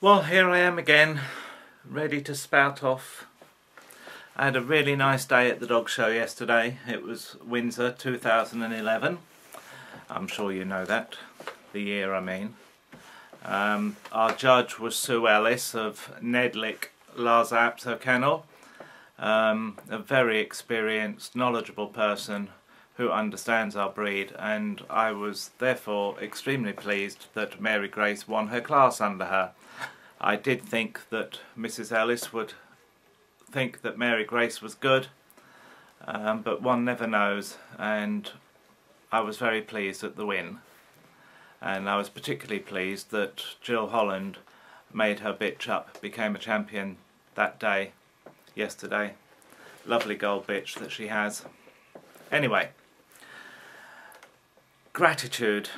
Well, here I am again, ready to spout off. I had a really nice day at the dog show yesterday. It was Windsor 2011. I'm sure you know that, the year I mean. Our judge was Sue Ellis of Nedlick Lhasa Apso Kennel, a very experienced, knowledgeable person who understands our breed, and I was therefore extremely pleased that Mary Grace won her class under her. I did think that Mrs. Ellis would think that Mary Grace was good, but one never knows, and I was very pleased at the win. And I was particularly pleased that Jill Holland made her bitch up, became a champion that day, yesterday. Lovely gold bitch that she has. Anyway, gratitude.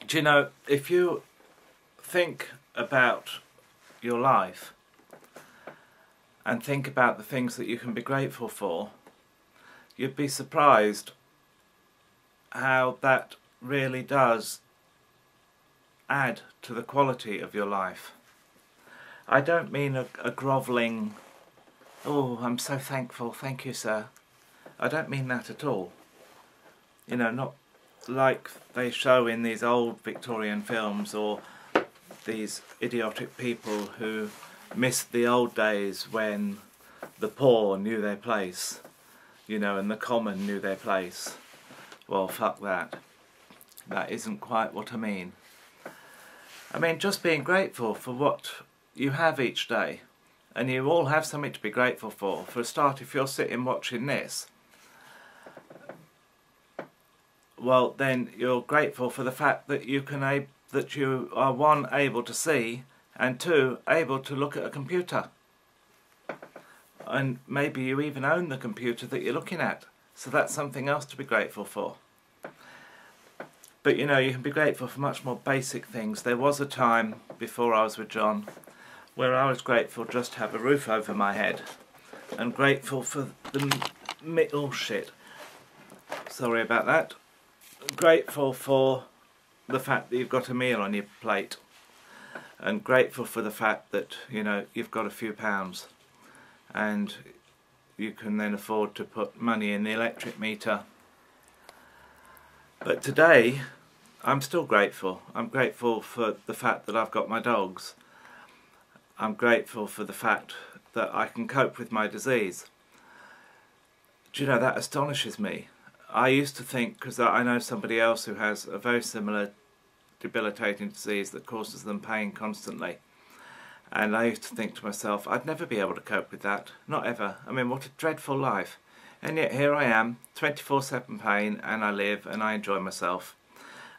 Do you know, if you think about your life and think about the things that you can be grateful for, you'd be surprised how that really does add to the quality of your life. I don't mean a grovelling, "Oh, I'm so thankful, thank you sir." I don't mean that at all. You know, not like they show in these old Victorian films, or these idiotic people who missed the old days when the poor knew their place, you know, and the common knew their place. Well, fuck that. That isn't quite what I mean. I mean just being grateful for what you have each day. And you all have something to be grateful for. For a start, if you're sitting watching this, well then you're grateful for the fact that you are one, able to see, and two, able to look at a computer. And maybe you even own the computer that you're looking at. So that's something else to be grateful for. But you know, you can be grateful for much more basic things. There was a time before I was with John where I was grateful just to have a roof over my head, and grateful for the shit. Sorry about that. Grateful for the fact that you've got a meal on your plate, and grateful for the fact that, you know, you've got a few pounds and you can then afford to put money in the electric meter. But today I'm still grateful. I'm grateful for the fact that I've got my dogs. I'm grateful for the fact that I can cope with my disease. Do you know, that astonishes me. I used to think, because I know somebody else who has a very similar debilitating disease that causes them pain constantly, and I used to think to myself, I'd never be able to cope with that, not ever. I mean, what a dreadful life. And yet here I am, 24/7 pain, and I live and I enjoy myself.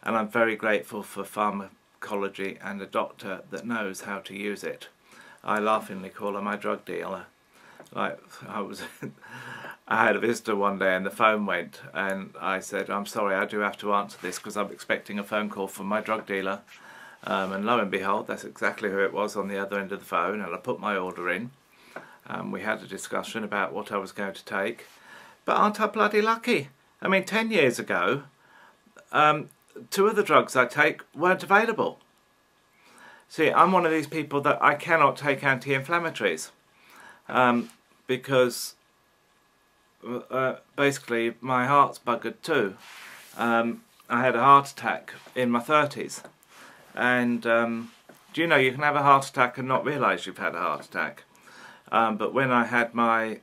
And I'm very grateful for pharmacology and a doctor that knows how to use it. I laughingly call her my drug dealer. Like, I had a visitor one day and the phone went, and I said, "I'm sorry, I do have to answer this because I'm expecting a phone call from my drug dealer." And lo and behold, that's exactly who it was on the other end of the phone, and I put my order in. We had a discussion about what I was going to take. But aren't I bloody lucky? I mean, 10 years ago, 2 of the drugs I take weren't available. See, I'm one of these people that I cannot take anti-inflammatories because basically my heart's buggered too. I had a heart attack in my 30s, and do you know you can have a heart attack and not realise you've had a heart attack? But when I had my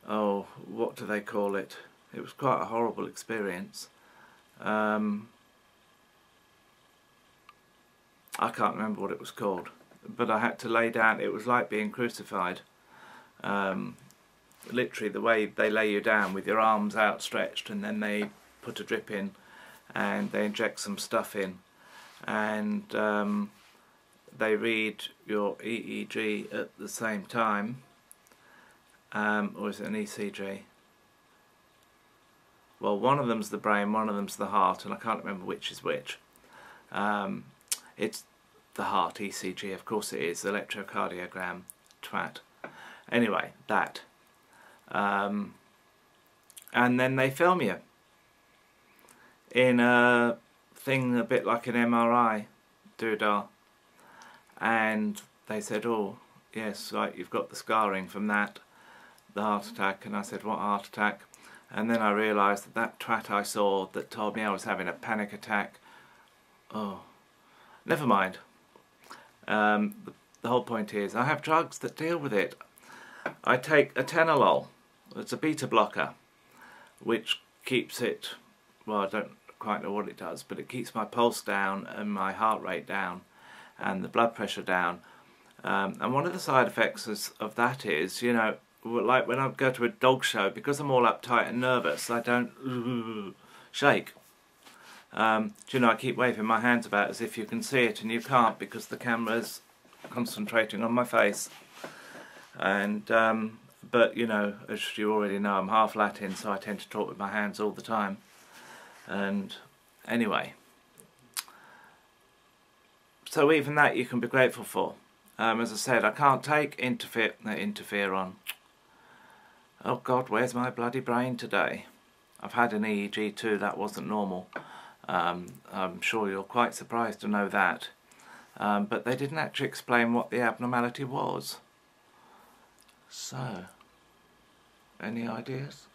oh, what do they call it? It was quite a horrible experience. I can't remember what it was called, but I had to lay down. It was like being crucified. Literally the way they lay you down with your arms outstretched, and then they put a drip in and they inject some stuff in, and they read your EEG at the same time, or is it an ECG? Well, one of them's the brain, one of them's the heart, and I can't remember which is which. It's the heart, ECG, of course it is, electrocardiogram, twat. Anyway, that. And then they film you in a thing a bit like an MRI doodah, and they said, oh yes, right, you've got the scarring from that, the heart attack. And I said, what heart attack? And then I realised that that twat I saw that told me I was having a panic attack, oh, never mind. The whole point is I have drugs that deal with it. I take atenolol, it's a beta blocker, which keeps it, well, I don't quite know what it does, but it keeps my pulse down and my heart rate down and the blood pressure down. And one of the side effects of that is, you know, like when I go to a dog show, because I'm all uptight and nervous, I don't shake. Do you know, I keep waving my hands about as if you can see it, and you can't because the camera's concentrating on my face. And but you know, as you already know, I'm half Latin, so I tend to talk with my hands all the time. And anyway, so even that you can be grateful for. As I said, I can't take interferon. Oh God, where's my bloody brain today? I've had an EEG too, that wasn't normal. I'm sure you're quite surprised to know that. But they didn't actually explain what the abnormality was. So, any ideas?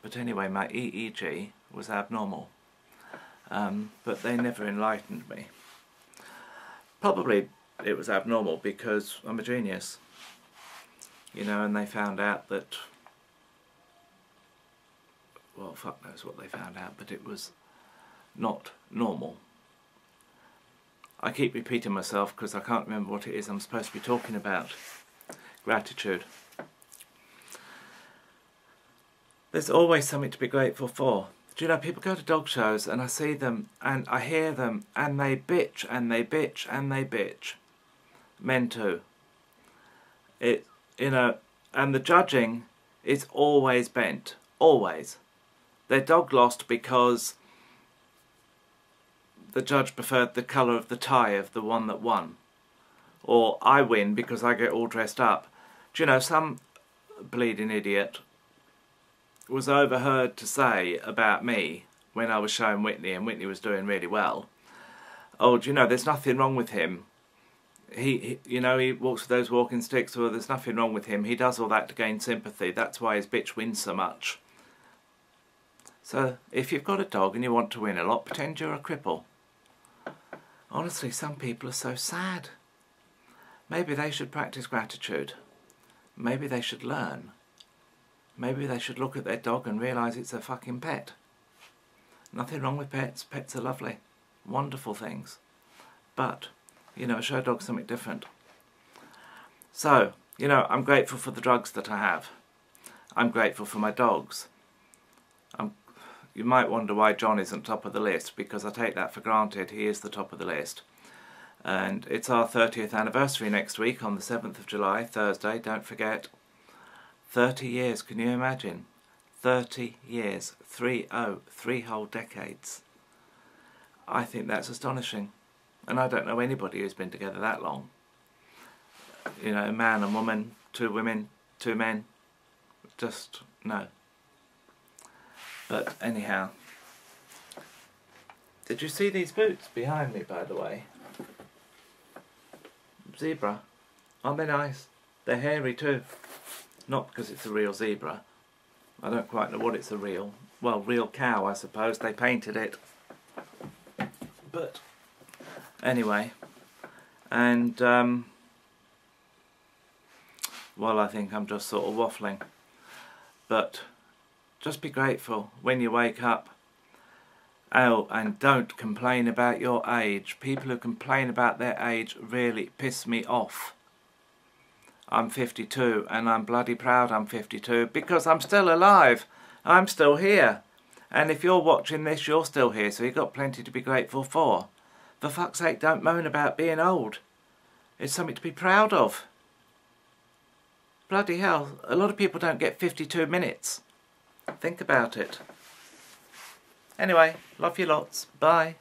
But anyway, my EEG was abnormal. But they never enlightened me. Probably it was abnormal because I'm a genius. You know, and they found out that, well, fuck knows what they found out, but it was not normal. I keep repeating myself because I can't remember what it is I'm supposed to be talking about. Gratitude. There's always something to be grateful for. Do you know, people go to dog shows and I see them and I hear them and they bitch and they bitch and they bitch. Men too. You know, and the judging is always bent. Always. Their dog lost because the judge preferred the colour of the tie of the one that won. Or I win because I get all dressed up. Do you know, some bleeding idiot was overheard to say about me when I was showing Whitney, and Whitney was doing really well, oh, do you know, there's nothing wrong with him. You know, he walks with those walking sticks, well, there's nothing wrong with him. He does all that to gain sympathy. That's why his bitch wins so much. So, if you've got a dog and you want to win a lot, pretend you're a cripple. Honestly, some people are so sad. Maybe they should practice gratitude. Maybe they should learn. Maybe they should look at their dog and realise it's a fucking pet. Nothing wrong with pets. Pets are lovely. Wonderful things. But, you know, show a dog something different. So, you know, I'm grateful for the drugs that I have. I'm grateful for my dogs. You might wonder why John isn't top of the list, because I take that for granted. He is the top of the list. And it's our 30th anniversary next week on the 7th of July, Thursday, don't forget. 30 years, can you imagine? 30 years, 3 whole decades. I think that's astonishing. And I don't know anybody who's been together that long. You know, a man and woman, 2 women, 2 men. Just, no. But anyhow. Did you see these boots behind me, by the way? Zebra. Aren't they nice? They're hairy too. Not because it's a real zebra. I don't quite know what it's a real. Well, real cow, I suppose. They painted it. But anyway. And, well, I think I'm just sort of waffling. But just be grateful when you wake up. Oh, and don't complain about your age. People who complain about their age really piss me off. I'm 52 and I'm bloody proud I'm 52 because I'm still alive. I'm still here. And if you're watching this, you're still here, so you've got plenty to be grateful for. For fuck's sake, don't moan about being old. It's something to be proud of. Bloody hell, a lot of people don't get 52 minutes. Think about it. Anyway, love you lots. Bye.